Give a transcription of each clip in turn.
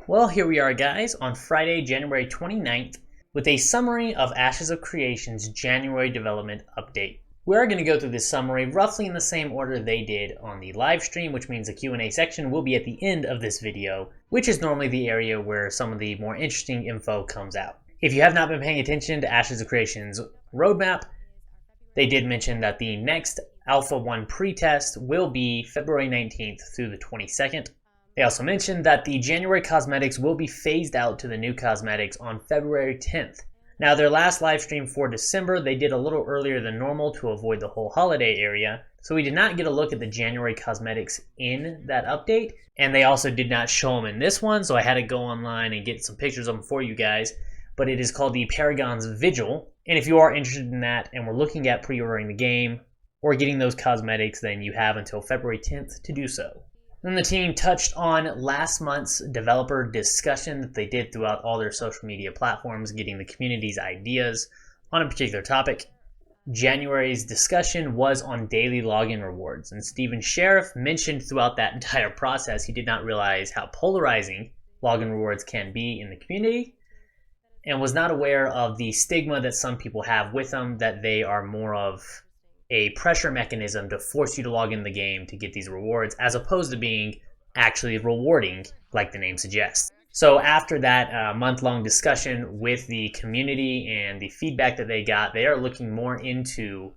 Well, here we are, guys, on Friday, January 29th, with a summary of Ashes of Creation's January development update. We are going to go through this summary roughly in the same order they did on the live stream, which means the Q&A section will be at the end of this video, which is normally the area where some of the more interesting info comes out. If you have not been paying attention to Ashes of Creation's roadmap, they did mention that the next Alpha 1 pretest will be February 19th through the 22nd. They also mentioned that the January cosmetics will be phased out to the new cosmetics on February 10th. Now, their last live stream for December, they did a little earlier than normal to avoid the whole holiday area, so we did not get a look at the January cosmetics in that update, and they also did not show them in this one, so I had to go online and get some pictures of them for you guys, but it is called the Paragon's Vigil, and if you are interested in that and we're looking at pre-ordering the game or getting those cosmetics, then you have until February 10th to do so. Then the team touched on last month's developer discussion that they did throughout all their social media platforms, getting the community's ideas on a particular topic. January's discussion was on daily login rewards, and Stephen Sheriff mentioned throughout that entire process he did not realize how polarizing login rewards can be in the community, and was not aware of the stigma that some people have with them, that they are more of a pressure mechanism to force you to log in the game to get these rewards, as opposed to being actually rewarding, like the name suggests. So after that month-long discussion with the community and the feedback that they got, they are looking more into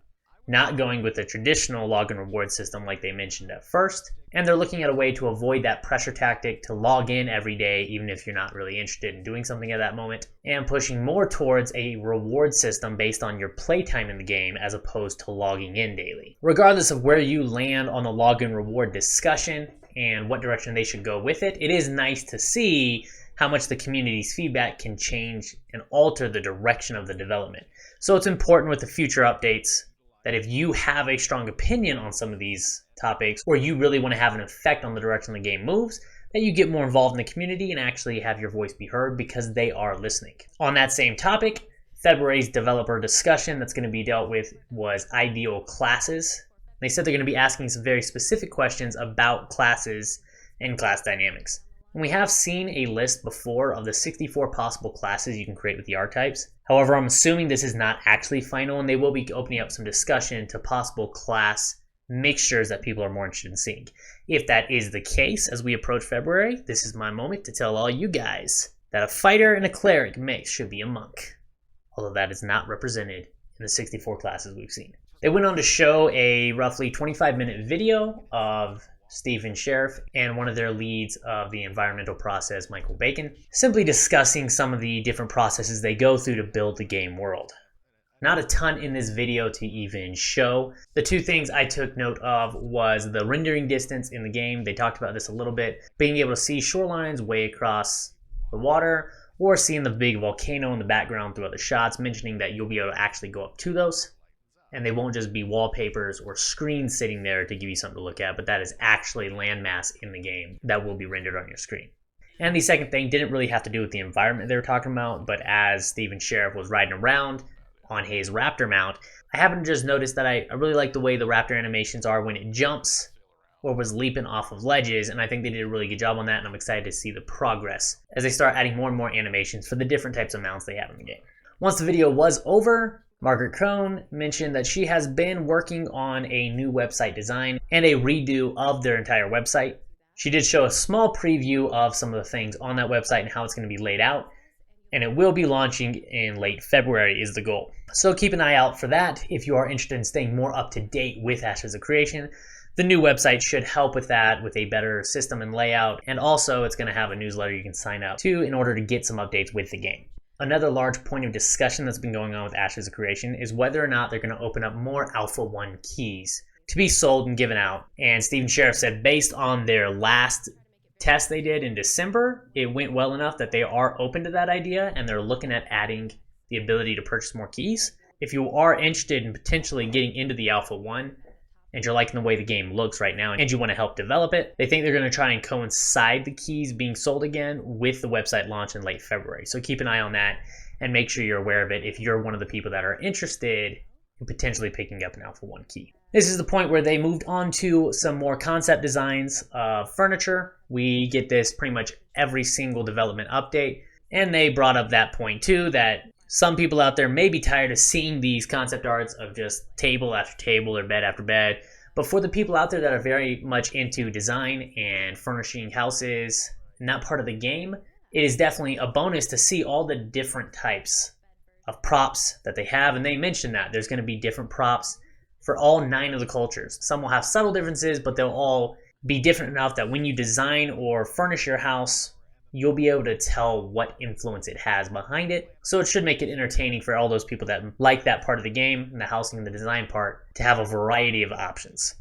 not going with the traditional login reward system like they mentioned at first, and they're looking at a way to avoid that pressure tactic to log in every day, even if you're not really interested in doing something at that moment, and pushing more towards a reward system based on your playtime in the game as opposed to logging in daily. Regardless of where you land on the login reward discussion and what direction they should go with it, it is nice to see how much the community's feedback can change and alter the direction of the development. So it's important with the future updates that if you have a strong opinion on some of these topics, or you really want to have an effect on the direction the game moves, that you get more involved in the community and actually have your voice be heard, because they are listening. On that same topic, February's developer discussion that's going to be dealt with was ideal classes. They said they're going to be asking some very specific questions about classes and class dynamics. And we have seen a list before of the 64 possible classes you can create with the archetypes. However, I'm assuming this is not actually final, and they will be opening up some discussion to possible class mixtures that people are more interested in seeing. If that is the case, as we approach February, this is my moment to tell all you guys that a fighter and a cleric mix should be a monk, although that is not represented in the 64 classes we've seen. They went on to show a roughly 25-minute video of Stephen Sheriff and one of their leads of the environmental process, Michael Bacon, simply discussing some of the different processes they go through to build the game world. Not a ton in this video to even show. The two things I took note of was the rendering distance in the game. They talked about this a little bit. Being able to see shorelines way across the water, or seeing the big volcano in the background throughout the shots, mentioning that you'll be able to actually go up to those. And they won't just be wallpapers or screens sitting there to give you something to look at, but that is actually landmass in the game that will be rendered on your screen. And the second thing didn't really have to do with the environment they were talking about, but as Stephen Sheriff was riding around on his raptor mount, I happened to just notice that I really like the way the raptor animations are when it jumps or was leaping off of ledges, and I think they did a really good job on that, and I'm excited to see the progress as they start adding more and more animations for the different types of mounts they have in the game. Once the video was over, Margaret Crone mentioned that she has been working on a new website design and a redo of their entire website. She did show a small preview of some of the things on that website and how it's going to be laid out, and it will be launching in late February is the goal. So keep an eye out for that if you are interested in staying more up to date with Ashes of Creation. The new website should help with that, with a better system and layout, and also it's going to have a newsletter you can sign up to in order to get some updates with the game. Another large point of discussion that's been going on with Ashes of Creation is whether or not they're going to open up more Alpha 1 keys to be sold and given out. And Stephen Sheriff said based on their last test they did in December, it went well enough that they are open to that idea and they're looking at adding the ability to purchase more keys. If you are interested in potentially getting into the Alpha 1, and you're liking the way the game looks right now and you want to help develop it, they think they're going to try and coincide the keys being sold again with the website launch in late February. So keep an eye on that and make sure you're aware of it if you're one of the people that are interested in potentially picking up an Alpha 1 key. This is the point where they moved on to some more concept designs of furniture. We get this pretty much every single development update. And they brought up that point too, that some people out there may be tired of seeing these concept arts of just table after table or bed after bed. But for the people out there that are very much into design and furnishing houses and that part of the game, it is definitely a bonus to see all the different types of props that they have. And they mentioned that there's going to be different props for all 9 of the cultures. Some will have subtle differences, but they'll all be different enough that when you design or furnish your house, you'll be able to tell what influence it has behind it. So it should make it entertaining for all those people that like that part of the game and the housing and the design part to have a variety of options.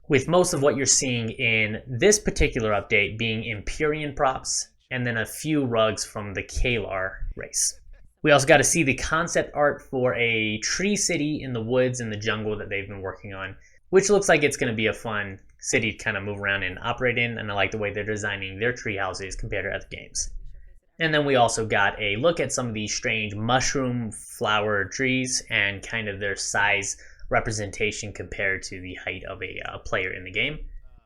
With most of what you're seeing in this particular update being Empyrean props and then a few rugs from the Kalar race. We also got to see the concept art for a tree city in the woods and the jungle that they've been working on, which looks like it's going to be a fun city to kind of move around and operate in, and I like the way they're designing their tree houses compared to other games. And then we also got a look at some of these strange mushroom flower trees and kind of their size representation compared to the height of a player in the game.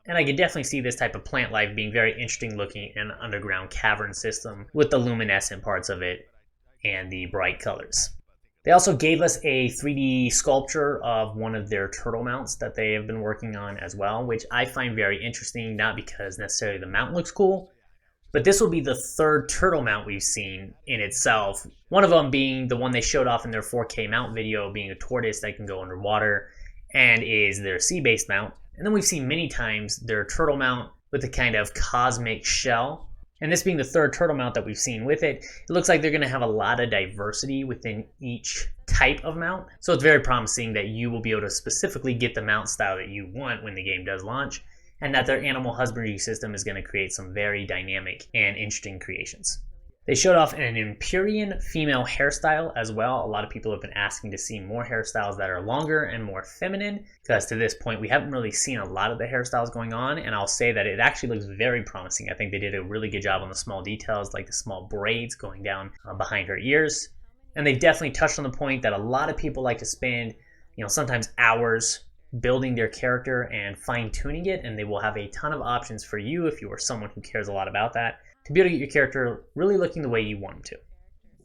And I could definitely see this type of plant life being very interesting looking in an underground cavern system with the luminescent parts of it and the bright colors. They also gave us a 3D sculpture of one of their turtle mounts that they have been working on as well, which I find very interesting, not because necessarily the mount looks cool, but this will be the 3rd turtle mount we've seen in itself. One of them being the one they showed off in their 4K mount video, being a tortoise that can go underwater and is their sea-based mount. And then we've seen many times their turtle mount with a kind of cosmic shell. And this being the 3rd turtle mount that we've seen with it, it looks like they're going to have a lot of diversity within each type of mount. So it's very promising that you will be able to specifically get the mount style that you want when the game does launch, and that their animal husbandry system is going to create some very dynamic and interesting creations. They showed off an Empyrean female hairstyle as well. A lot of people have been asking to see more hairstyles that are longer and more feminine, because to this point we haven't really seen a lot of the hairstyles going on, and I'll say that it actually looks very promising. I think they did a really good job on the small details, like the small braids going down behind her ears. And they've definitely touched on the point that a lot of people like to spend, sometimes hours building their character and fine-tuning it, and they will have a ton of options for you if you are someone who cares a lot about that, to be able to get your character really looking the way you want them to.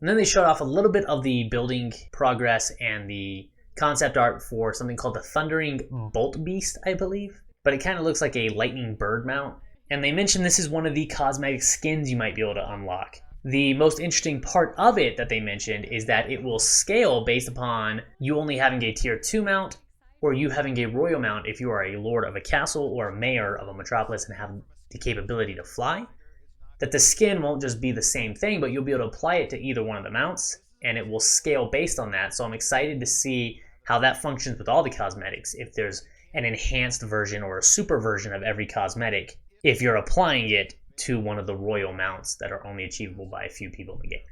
And then they showed off a little bit of the building progress and the concept art for something called the Thundering Bolt Beast, I believe. But it kind of looks like a lightning bird mount. And they mentioned this is one of the cosmetic skins you might be able to unlock. The most interesting part of it that they mentioned is that it will scale based upon you only having a tier 2 mount or you having a royal mount if you are a lord of a castle or a mayor of a metropolis and have the capability to fly. That the skin won't just be the same thing, but you'll be able to apply it to either one of the mounts, and it will scale based on that. So I'm excited to see how that functions with all the cosmetics, if there's an enhanced version or a super version of every cosmetic, if you're applying it to one of the royal mounts that are only achievable by a few people in the game.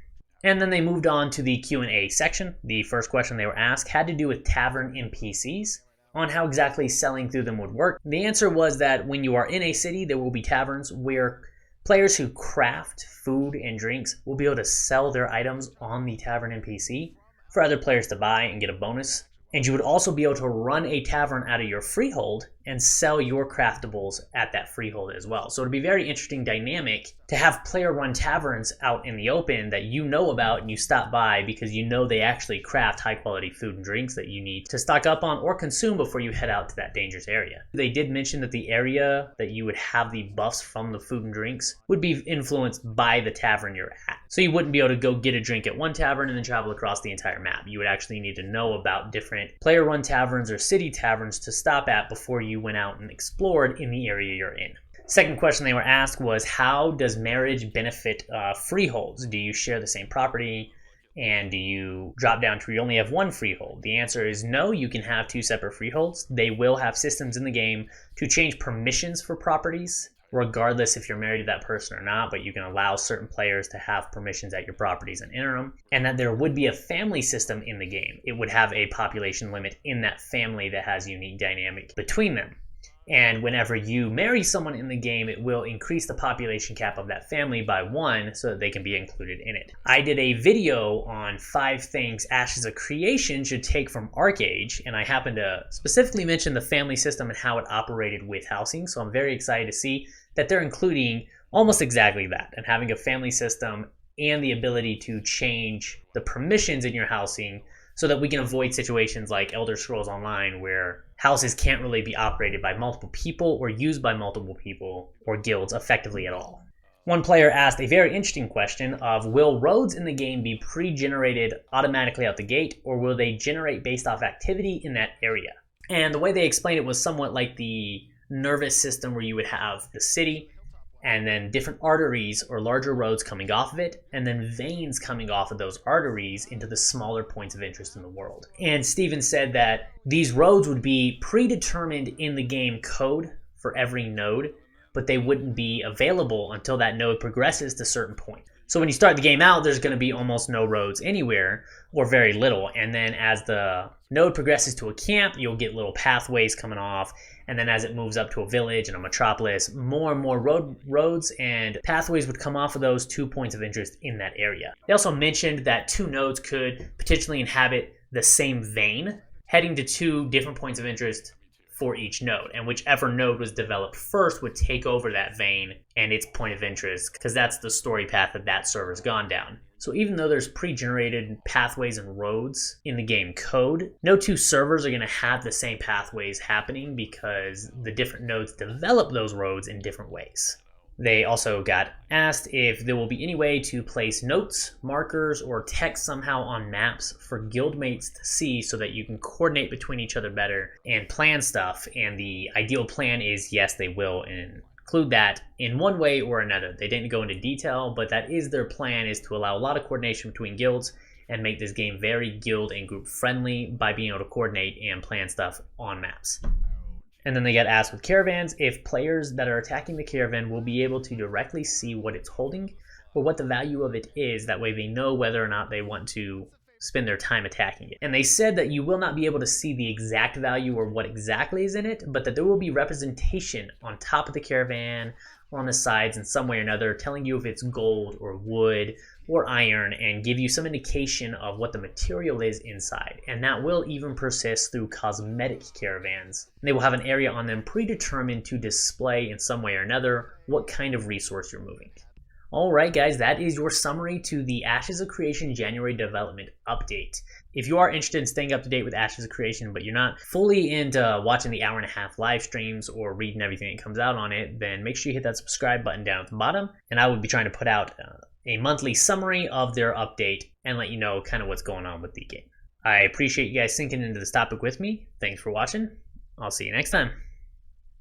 And then they moved on to the Q&A section. The first question they were asked had to do with tavern NPCs, on how exactly selling through them would work. The answer was that when you are in a city, there will be taverns where players who craft food and drinks will be able to sell their items on the tavern NPC for other players to buy and get a bonus. And you would also be able to run a tavern out of your freehold and sell your craftables at that freehold as well. So it'd be a very interesting dynamic to have player-run taverns out in the open that you know about and you stop by because you know they actually craft high-quality food and drinks that you need to stock up on or consume before you head out to that dangerous area. They did mention that the area that you would have the buffs from the food and drinks would be influenced by the tavern you're at. So you wouldn't be able to go get a drink at one tavern and then travel across the entire map. You would actually need to know about different player-run taverns or city taverns to stop at before you went out and explored in the area you're in. Second question they were asked was, how does marriage benefit freeholds? Do you share the same property? And do you drop down to where you only have one freehold? The answer is no, you can have 2 separate freeholds. They will have systems in the game to change permissions for properties, regardless if you're married to that person or not, but you can allow certain players to have permissions at your properties in interim, and that there would be a family system in the game. It would have a population limit in that family that has unique dynamic between them. And whenever you marry someone in the game, it will increase the population cap of that family by 1 so that they can be included in it. I did a video on 5 things Ashes of Creation should take from ArcAge, and I happened to specifically mention the family system and how it operated with housing. So I'm very excited to see that they're including Almost exactly that, and having a family system and the ability to change the permissions in your housing so that we can avoid situations like Elder Scrolls Online where houses can't really be operated by multiple people or used by multiple people or guilds effectively at all. One player asked a very interesting question of, will roads in the game be pre-generated automatically out the gate, or will they generate based off activity in that area? And the way they explained it was somewhat like the nervous system where you would have the city and then different arteries or larger roads coming off of it, and then veins coming off of those arteries into the smaller points of interest in the world. And Steven said that these roads would be predetermined in the game code for every node, but they wouldn't be available until that node progresses to a certain point. So when you start the game out, there's going to be almost no roads anywhere, or very little. And then as the node progresses to a camp, you'll get little pathways coming off. And then as it moves up to a village and a metropolis, more and more roads and pathways would come off of those 2 points of interest in that area. They also mentioned that 2 nodes could potentially inhabit the same vein, heading to 2 different points of interest for each node, and whichever node was developed first would take over that vein and its point of interest, because that's the story path that that server's gone down. So even though there's pre-generated pathways and roads in the game code, no 2 servers are going to have the same pathways happening because the different nodes develop those roads in different ways. They also got asked if there will be any way to place notes, markers, or text somehow on maps for guildmates to see so that you can coordinate between each other better and plan stuff. And the ideal plan is yes, they will include that in one way or another. They didn't go into detail, but that is their plan, is to allow a lot of coordination between guilds and make this game very guild and group friendly by being able to coordinate and plan stuff on maps. And then they got asked with caravans if players that are attacking the caravan will be able to directly see what it's holding or what the value of it is. That way they know whether or not they want to spend their time attacking it. And they said that you will not be able to see the exact value or what exactly is in it, but that there will be representation on top of the caravan or on the sides in some way or another, telling you if it's gold or wood or iron, and give you some indication of what the material is inside. And that will even persist through cosmetic caravans. They will have an area on them predetermined to display in some way or another what kind of resource you're moving. Alright guys, that is your summary to the Ashes of Creation January development update. If you are interested in staying up to date with Ashes of Creation, but you're not fully into watching the hour-and-a-half live streams or reading everything that comes out on it, then make sure you hit that subscribe button down at the bottom, and I will be trying to put out a monthly summary of their update and let you know kind of what's going on with the game. I appreciate you guys sinking into this topic with me. Thanks for watching. I'll see you next time.